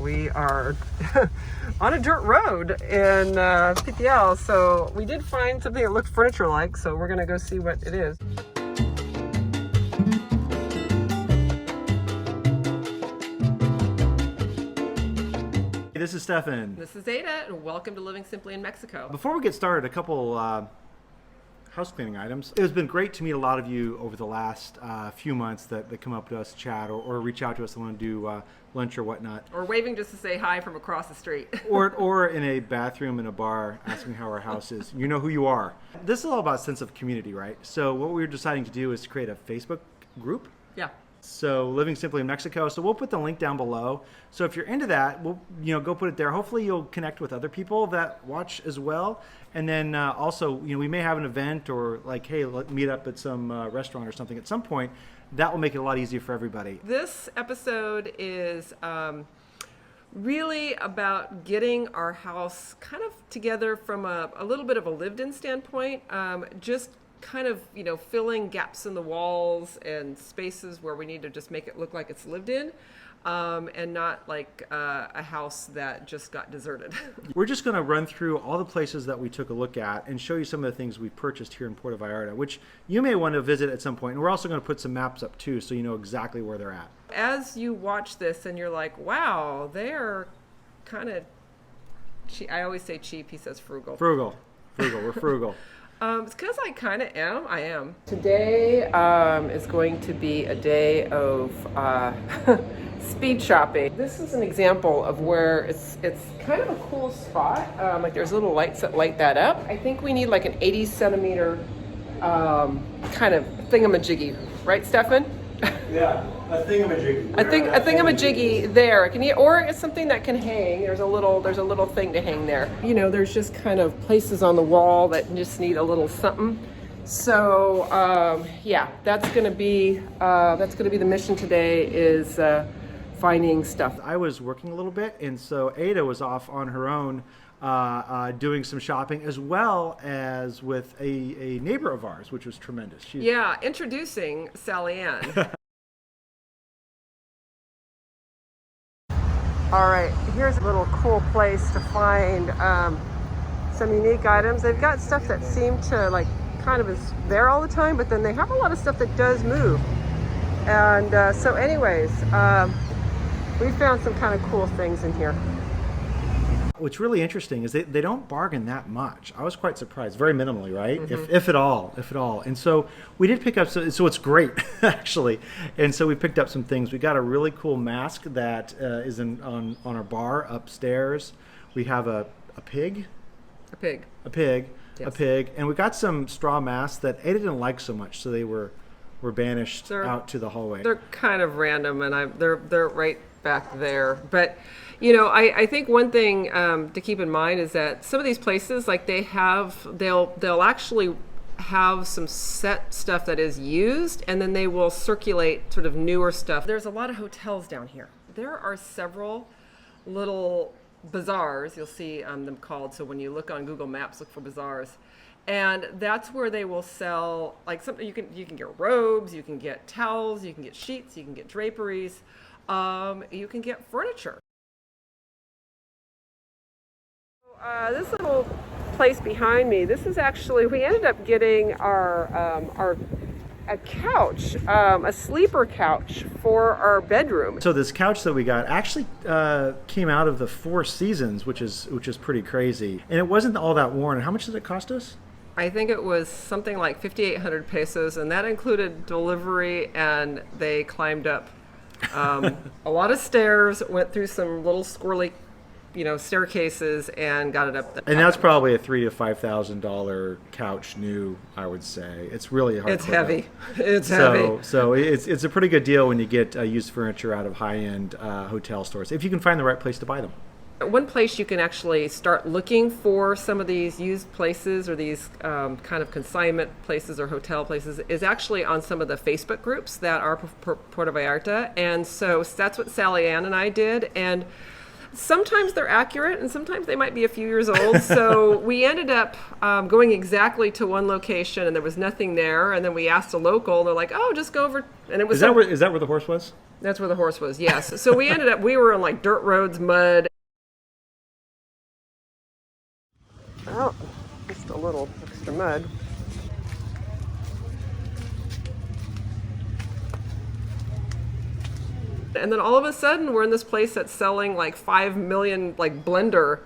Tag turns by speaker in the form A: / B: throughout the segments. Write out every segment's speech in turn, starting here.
A: We are on a dirt road in PPL, so we did find something that looked furniture-like, so we're gonna go see what it is.
B: This is Stefan.
A: This is Ada, and welcome to Living Simply in Mexico.
B: Before we get started, a couple house cleaning items. It has been great to meet a lot of you over the last few months that come up to us, chat, or reach out to us and want to do lunch or whatnot.
A: Or waving just to say hi from across the street.
B: or in a bathroom in a bar asking how our house is. You know who you are. This is all about sense of community, right? So what we're deciding to do is to create a Facebook group.
A: Yeah.
B: So Living Simply in Mexico. So we'll put the link down below. So if you're into that, we'll go put it there. Hopefully you'll connect with other people that watch as well. And then also, we may have an event or like, hey, let's meet up at some restaurant or something at some point. That will make it a lot easier for everybody.
A: This episode is really about getting our house kind of together from a little bit of a lived-in standpoint. Just kind of, filling gaps in the walls and spaces where we need to just make it look like it's lived in, and not like a house that just got deserted.
B: We're just going to run through all the places that we took a look at and show you some of the things we purchased here in Puerto Vallarta, which you may want to visit at some point. And we're also going to put some maps up too, so you know exactly where they're at.
A: As you watch this and you're like, wow, they're kind of cheap. I always say cheap, he says frugal.
B: Frugal, we're frugal.
A: It's because I kind of am. I am. Today is going to be a day of speed shopping. This is an example of where it's kind of a cool spot. Like there's little lights that light that up. I think we need like an 80 centimeter kind of thingamajiggy, right, Stefan?
B: Yeah, a thingamajiggy.
A: A thingamajiggy there. Or it's something that can hang. There's a little thing to hang there. There's just kind of places on the wall that just need a little something. So yeah, that's gonna be the mission today is finding stuff.
B: I was working a little bit, and so Ada was off on her own doing some shopping, as well as with a neighbor of ours, which was tremendous.
A: Introducing Sally Ann. All right, here's a little cool place to find some unique items. They've got stuff that seem to like kind of is there all the time, but then they have a lot of stuff that does move. And so anyways, we found some kind of cool things in here.
B: What's really interesting is they don't bargain that much. I was quite surprised, very minimally, right? Mm-hmm. If at all. And so we did pick up, so it's great, actually. And so we picked up some things. We got a really cool mask that is on our bar upstairs. We have a pig.
A: A pig. Yes.
B: A pig. And we got some straw masks that Ada didn't like so much, so they were banished out to the hallway.
A: They're kind of random, and they're right back there. But I think one thing to keep in mind is that some of these places, like they'll actually have some set stuff that is used, and then they will circulate sort of newer stuff. There's a lot of hotels down here. There are several little bazaars, you'll see them called. So when you look on Google Maps, look for bazaars. And that's where they will sell like something. You can get robes, you can get towels, you can get sheets, you can get draperies, you can get furniture. This little place behind me, this is actually, we ended up getting a couch, a sleeper couch for our bedroom.
B: So this couch that we got actually came out of the Four Seasons, which is pretty crazy. And it wasn't all that worn. How much did it cost us?
A: I think it was something like 5,800 pesos, and that included delivery, and they climbed up a lot of stairs, went through some little squirrely staircases, and got it up there.
B: And that's probably a $3,000 to $5,000 couch new, I would say. It's really hard.
A: It's heavy. It's heavy.
B: So it's a pretty good deal when you get used furniture out of high-end hotel stores, if you can find the right place to buy them.
A: One place you can actually start looking for some of these used places or these kind of consignment places or hotel places is actually on some of the Facebook groups that are Puerto Vallarta. And so that's what Sally Ann and I did. And Sometimes they're accurate, and sometimes they might be a few years old. So we ended up going exactly to one location, and there was nothing there. And then we asked a local, and they're like, "Oh, just go over." And it was
B: Is that where the horse was?
A: That's where the horse was. Yes. So we were on like dirt roads, mud. Oh, just a little extra mud. And then all of a sudden, we're in this place that's selling like 5 million like blender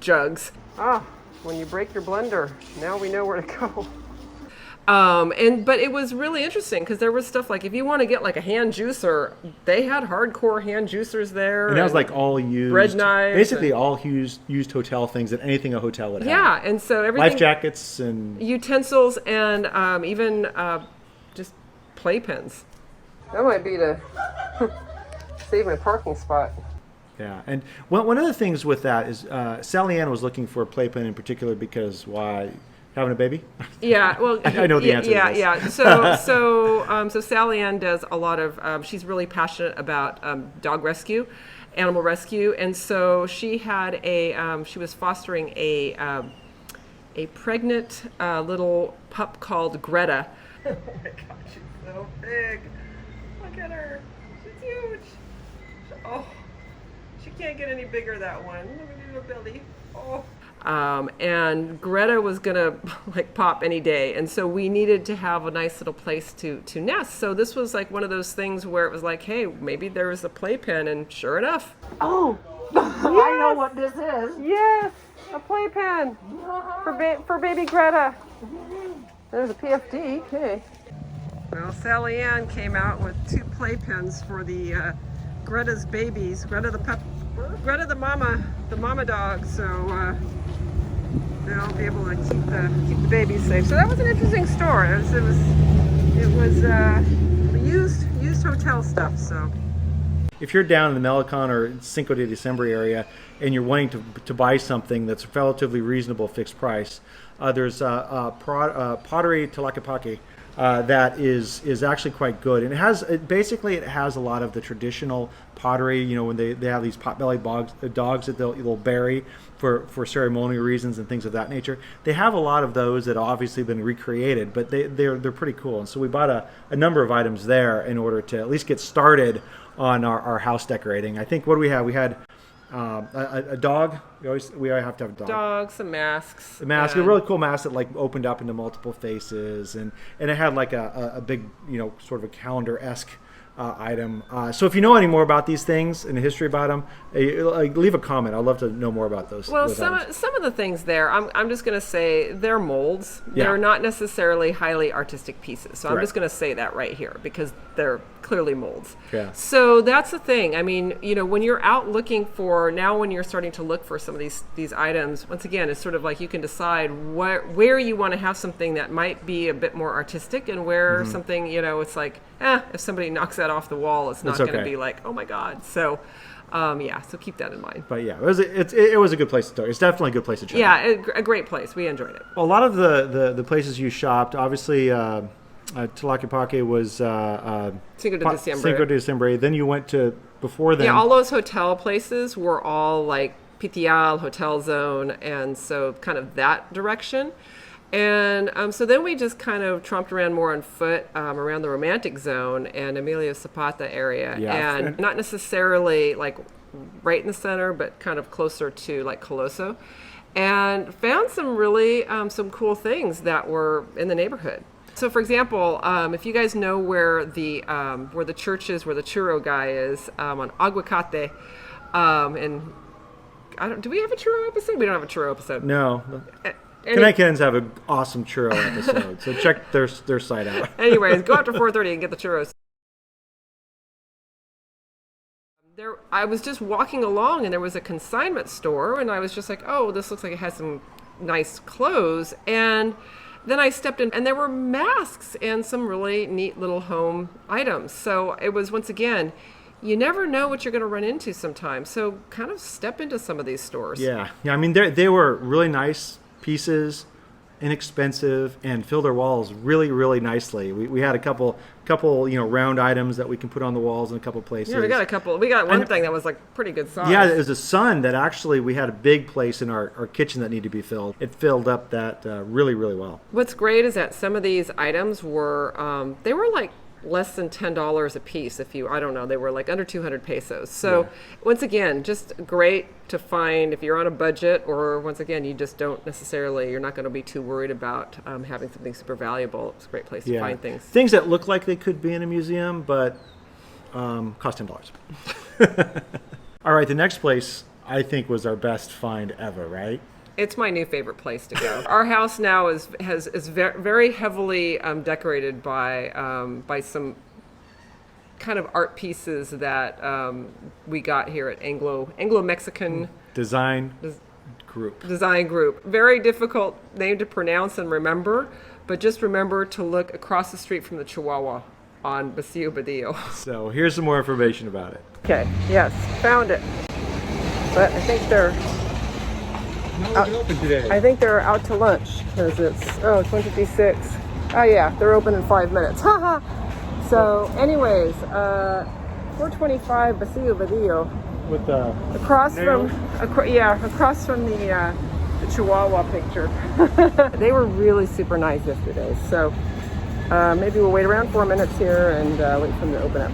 A: jugs. Ah, when you break your blender, now we know where to go. But it was really interesting because there was stuff like if you want to get like a hand juicer, they had hardcore hand juicers there.
B: And that was like all used
A: bread knives,
B: basically all used hotel things and anything a hotel would have.
A: Yeah, and so everything,
B: life jackets and
A: utensils and even just playpens. That might be to save my parking spot.
B: Yeah, and one of the things with that is Sally Ann was looking for a playpen in particular because why? Having a baby?
A: Yeah, well,
B: I know the answer.
A: Yeah,
B: to this.
A: yeah. So Sally Ann does a lot of. She's really passionate about dog rescue, animal rescue, and so she had she was fostering a pregnant little pup called Greta. Oh my God, she's so big. Look at her. She's huge. Oh, she can't get any bigger, that one. Look at her belly. Oh. And Greta was gonna like pop any day, and so we needed to have a nice little place to nest. So this was like one of those things where it was like, hey, maybe there was a playpen, and sure enough,
C: oh, yes! I know what this is.
A: Yes, a playpen for baby Greta. There's a PFD. Hey. Well, Sally Ann came out with 2 playpens for the Greta's babies. Greta the mama dog. So. They'll be able to keep the babies safe. So that was an interesting store. It was used hotel stuff. So
B: if you're down in the Malecon or Cinco de December area and you're wanting to buy something that's a relatively reasonable fixed price, there's Pottery Tlaquepaque that is actually quite good, and it has a lot of the traditional pottery. You know, when they have these pot-bellied dogs that they'll bury for ceremonial reasons and things of that nature. They have a lot of those that have obviously been recreated, but they're pretty cool. And so we bought a number of items there in order to at least get started on our house decorating. I think, what do we have? We had a dog. We always have to have a dog.
A: Dogs, some masks.
B: A mask, a really cool mask that like opened up into multiple faces, and it had like a big, sort of a calendar-esque item. So if you know any more about these things and the history about them, leave a comment. I'd love to know more about those.
A: Well,
B: those
A: some of the things there, I'm just going to say they're molds.
B: Yeah.
A: They're not necessarily highly artistic pieces. So I'm
B: Right.
A: just going to say that right here because they're clearly molds.
B: Yeah.
A: So that's the thing. I mean, when you're out looking when you're starting to look for some of these items, once again, it's sort of like you can decide where you want to have something that might be a bit more artistic and where something, it's like, if somebody knocks that off the wall, it's not going to be like, oh my God. So, so keep that in mind.
B: But yeah, it was a good place to start. It's definitely a good place to check.
A: Yeah, a great place. We enjoyed it.
B: Well, a lot of the places you shopped, obviously, Tlaquepaque was
A: Cinco de
B: December. Then you went to, before then.
A: Yeah, all those hotel places were all like Pitial, Hotel Zone, and so kind of that direction. And so then we just kind of tromped around more on foot around the Romantic Zone and Emilio Zapata area.
B: Yeah.
A: And not necessarily like right in the center, but kind of closer to like Coloso. And found some really some cool things that were in the neighborhood. So, for example, if you guys know where the church is, where the churro guy is, on Aguacate, and do we have a churro episode? We don't have a churro episode.
B: No. Connecticutans have an awesome churro episode, so check their site out.
A: Anyways, go after 4:30 and get the churros. I was just walking along, and there was a consignment store, and I was just like, oh, this looks like it has some nice clothes. And then I stepped in, and there were masks and some really neat little home items. So it was, once again, you never know what you're going to run into sometimes. So kind of step into some of these stores.
B: Yeah. I mean, they were really nice pieces, inexpensive, and fill their walls really, really nicely. We had a couple round items that we can put on the walls in a couple places.
A: Yeah, we got a couple. We got one thing that was like pretty good size.
B: Yeah, there's a sun that actually we had a big place in our kitchen that needed to be filled. It filled up that really, really well.
A: What's great is that some of these items were they were like less than $10 a piece. I don't know, they were like under 200 pesos. So once again, just great to find if you're on a budget, or once again, you just don't necessarily, you're not going to be too worried about having something super valuable. It's a great place to find things.
B: Things that look like they could be in a museum, but cost $10. All right, the next place I think was our best find ever, right?
A: It's my new favorite place to go. Our house now is very heavily decorated by some kind of art pieces that we got here at Anglo-Mexican
B: Design Group.
A: Very difficult name to pronounce and remember, but just remember to look across the street from the Chihuahua on Basilio Badillo.
B: So here's some more information about it.
A: Okay, yes, found it. But I think they're
B: open today.
A: I think they're out to lunch because it's 1:56. Oh yeah, they're open in 5 minutes. Haha. So, anyways, 425 Basilio Badillo.
B: With the
A: Across
B: nails?
A: across from the Chihuahua picture. They were really super nice yesterday. So maybe we'll wait around 4 minutes here and wait for them to open up.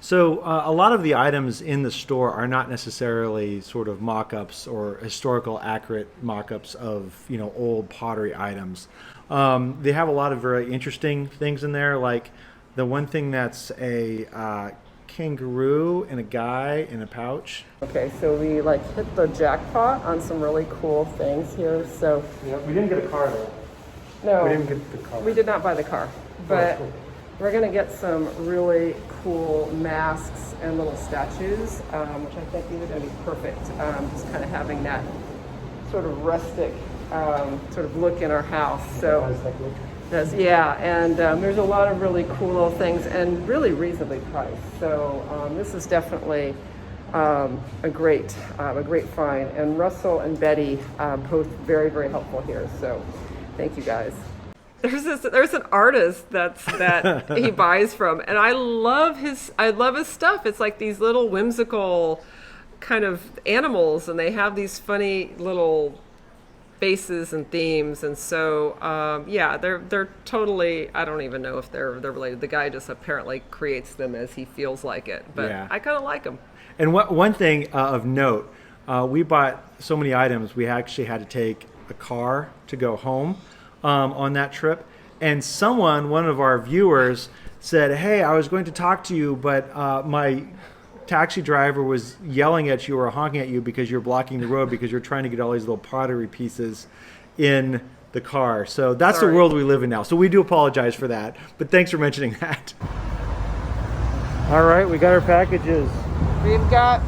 B: So a lot of the items in the store are not necessarily sort of mock-ups or historical accurate mock-ups of old pottery items. They have a lot of very interesting things in there, like the one thing that's a kangaroo and a guy in a pouch.
A: Okay, so we hit the jackpot on some really cool things here. So
B: Yeah, we didn't get a car though.
A: no,
B: We didn't get the car.
A: we did not buy the car, but
B: cool.
A: we're gonna get some really cool masks and little statues, which I think these are gonna be perfect. Just kind of having that sort of rustic sort of look in our house. So and there's a lot of really cool little things and really reasonably priced. So this is definitely a great find. And Russell and Betty both very, very helpful here. So thank you guys. There's an artist that he buys from, and I love his stuff. It's like these little whimsical kind of animals, and they have these funny little faces and themes, and so they're totally, I don't even know if they're related. The guy just apparently creates them as he feels like it, but I kind of like them. And
B: one thing of note, we bought so many items we actually had to take a car to go home on that trip, and one of our viewers said, "Hey, I was going to talk to you, but my taxi driver was yelling at you or honking at you because you're blocking the road because you're trying to get all these little pottery pieces in the car." So that's the world we live in now. So we do apologize for that, but thanks for mentioning that. All right, we got our packages.
A: We got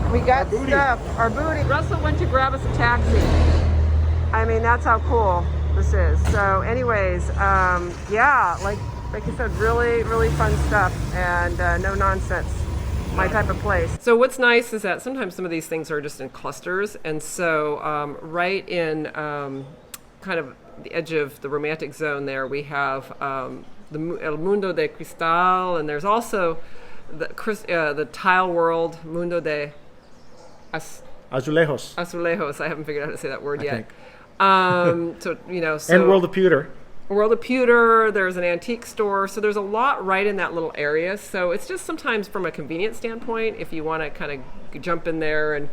A: stuff, our booty. Russell went to grab us a taxi. I mean, that's how cool this is. So anyways, like you said, really, really fun stuff, and no nonsense. My type of place. So what's nice is that sometimes some of these things are just in clusters, and so right in kind of the edge of the romantic zone there, we have the El Mundo de Cristal, and there's also the tile world, Mundo de
B: Azulejos.
A: Azulejos. I haven't figured out how to say that word yet.
B: And World of Pewter.
A: World of Pewter, there's an antique store, so there's a lot right in that little area. So it's just sometimes from a convenience standpoint, if you want to kind of jump in there and,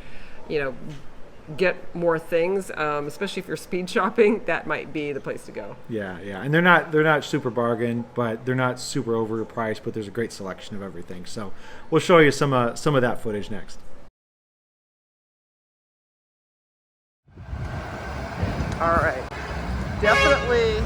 A: get more things, especially if you're speed shopping, that might be the place to go.
B: Yeah, and they're not super bargain, but they're not super overpriced, but there's a great selection of everything. So we'll show you some of that footage next. All right, definitely.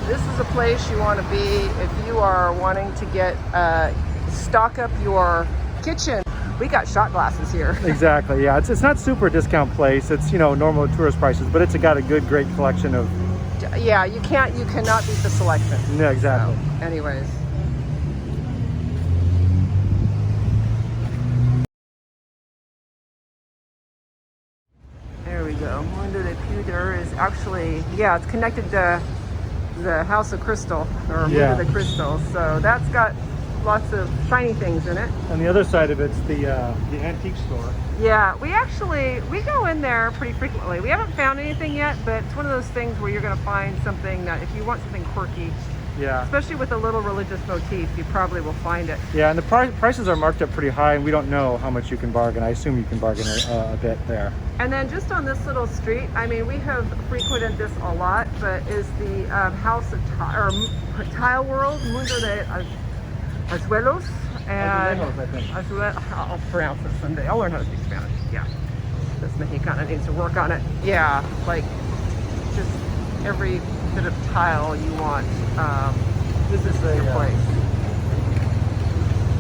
B: This is a place you want to be if you are wanting to stock up your kitchen. We got shot glasses here. Exactly, yeah. It's not super discount place. It's normal tourist prices, but it's got a great collection of. Yeah, you cannot beat the selection. Yeah, exactly. So, anyways. There
A: yeah, it's connected to the House of Crystal, or Moon
B: Yeah.
A: of the Crystal. So that's got lots of shiny things in it.
B: On the other side of it's the antique store.
A: Yeah, we go in there pretty frequently. We haven't found anything yet, but it's one of those things where you're going to find something that if you want something quirky,
B: Yeah.
A: especially with a little religious motif, you probably will find it.
B: Yeah, and the prices are marked up pretty high, and we don't know how much you can bargain. I assume you can bargain a bit there.
A: And then just on this little street, I mean, we have frequented this a lot, but is the House of Tile World, Mundo de Azuelos. And
B: Azuelos, I think.
A: I'll pronounce it someday. I'll learn how to speak Spanish. Yeah. This Mexicana needs to work on it. Yeah, like just every bit of tile you want. This is your place.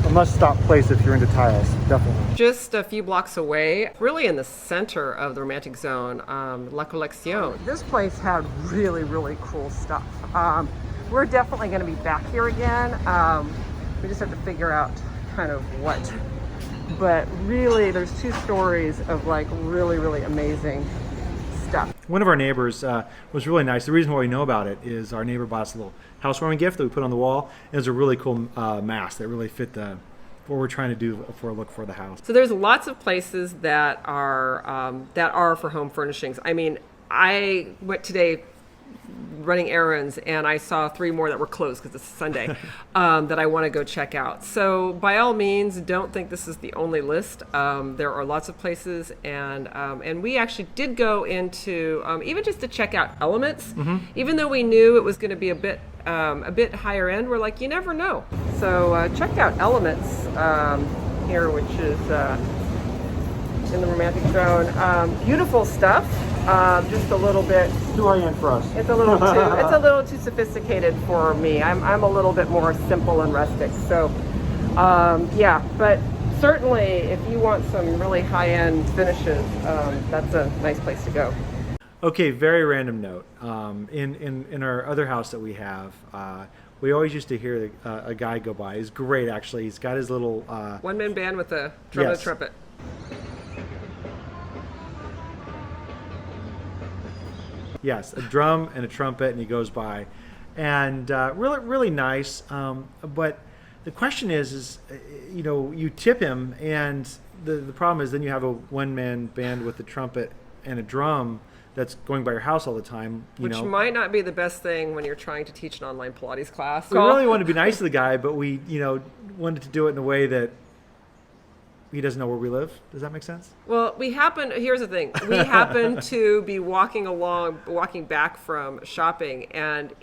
B: A must-stop place if you're into tiles, definitely.
A: Just a few blocks away, really in the center of the Romantic Zone, La Colección. This place had really, really cool stuff. We're definitely going to be back here again. We just have to figure out kind of what. But really, there's 2 stories of like really, really amazing stuff.
B: One of our neighbors was really nice. The reason why we know about it is our neighbor bought us a little housewarming gift that we put on the wall. It was a really cool mask that really fit what we're trying to do for a look for the house.
A: So there's lots of places that are for home furnishings. I mean, I went today running errands and I saw 3 more that were closed because it's Sunday that I want to go check out. So by all means, don't think this is the only list. There are lots of places, and we actually did go into even just to check out Elements. Even though we knew it was going to be a bit higher end, we're like, you never know. So checked out Elements here, which is in the Romantic Zone. Beautiful stuff. Just a little bit
B: Too high-end for us.
A: it's a little too sophisticated for me. I'm a little bit more simple and rustic. So yeah, but certainly if you want some really high-end finishes, that's a nice place to go.
B: Okay, very random note. In our other house that we have, we always used to hear a guy go by. He's great, actually. He's got his little
A: One-man band with a drum and
B: Yes.
A: a trumpet.
B: Yes, a drum and a trumpet, and he goes by, and really, really nice. But the question is, you know, you tip him, and the problem is then you have a one-man band with a trumpet and a drum that's going by your house all the time.
A: Which might not be the best thing when you're trying to teach an online Pilates class.
B: We really wanted to be nice to the guy, but we, wanted to do it in a way that he doesn't know where we live. Does that make sense?
A: Well, here's the thing. We happen to be walking back from shopping, and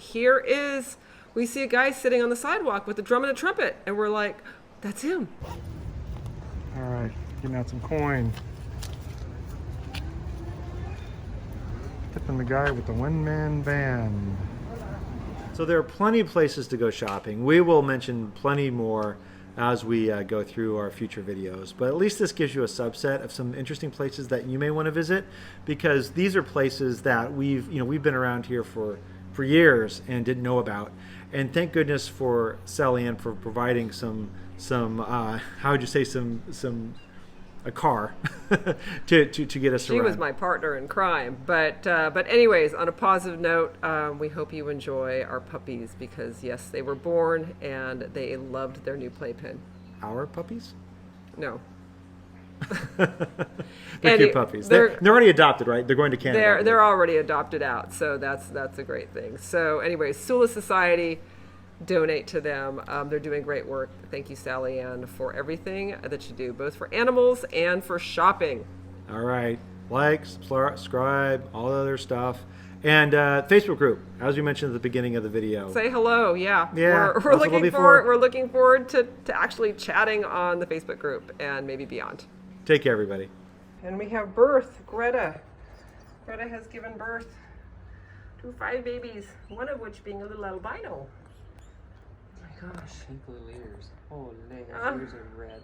A: we see a guy sitting on the sidewalk with a drum and a trumpet, and we're like, that's him.
B: All right, getting out some coin. Tipping the guy with the one-man band. So there are plenty of places to go shopping. We will mention plenty more as we go through our future videos, but at least this gives you a subset of some interesting places that you may want to visit, because these are places that we've been around here for years and didn't know about. And thank goodness for Sally Ann for providing a car to get us around.
A: She was my partner in crime. But anyways, on a positive note, we hope you enjoy our puppies, because yes, they were born and they loved their new playpen.
B: Our puppies?
A: No.
B: They're cute puppies. They're already adopted, right? They're going to Canada.
A: They're already adopted out, so that's a great thing. So anyways, Sula Society, donate to them. They're doing great work. Thank you, Sally Ann, for everything that you do, both for animals and for shopping.
B: All right. Like, subscribe, all the other stuff. And Facebook group, as we mentioned at the beginning of the video.
A: Say hello, yeah.
B: Yeah,
A: We're looking forward to actually chatting on the Facebook group and maybe beyond.
B: Take care, everybody.
A: And we have birth, Greta. Greta has given birth to 5 babies, one of which being a little albino. Oh my gosh.
C: Pink little ears. Holy, his ears are red.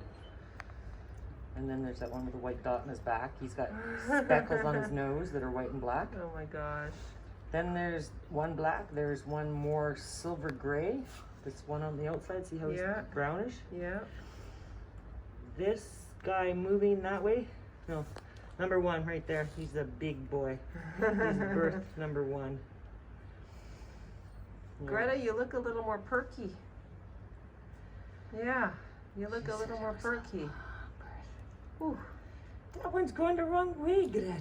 C: And then there's that one with a white dot in his back. He's got speckles on his nose that are white and black.
A: Oh my gosh.
C: Then there's one black. There's one more silver gray. This one on the outside. See how he's brownish?
A: Yeah.
C: This guy moving that way. No, number 1 right there. He's the big boy. He's birth number 1.
A: Greta, you look a little more perky. Yeah, you look a little more perky. Whew.
C: That one's going the wrong way, Greta.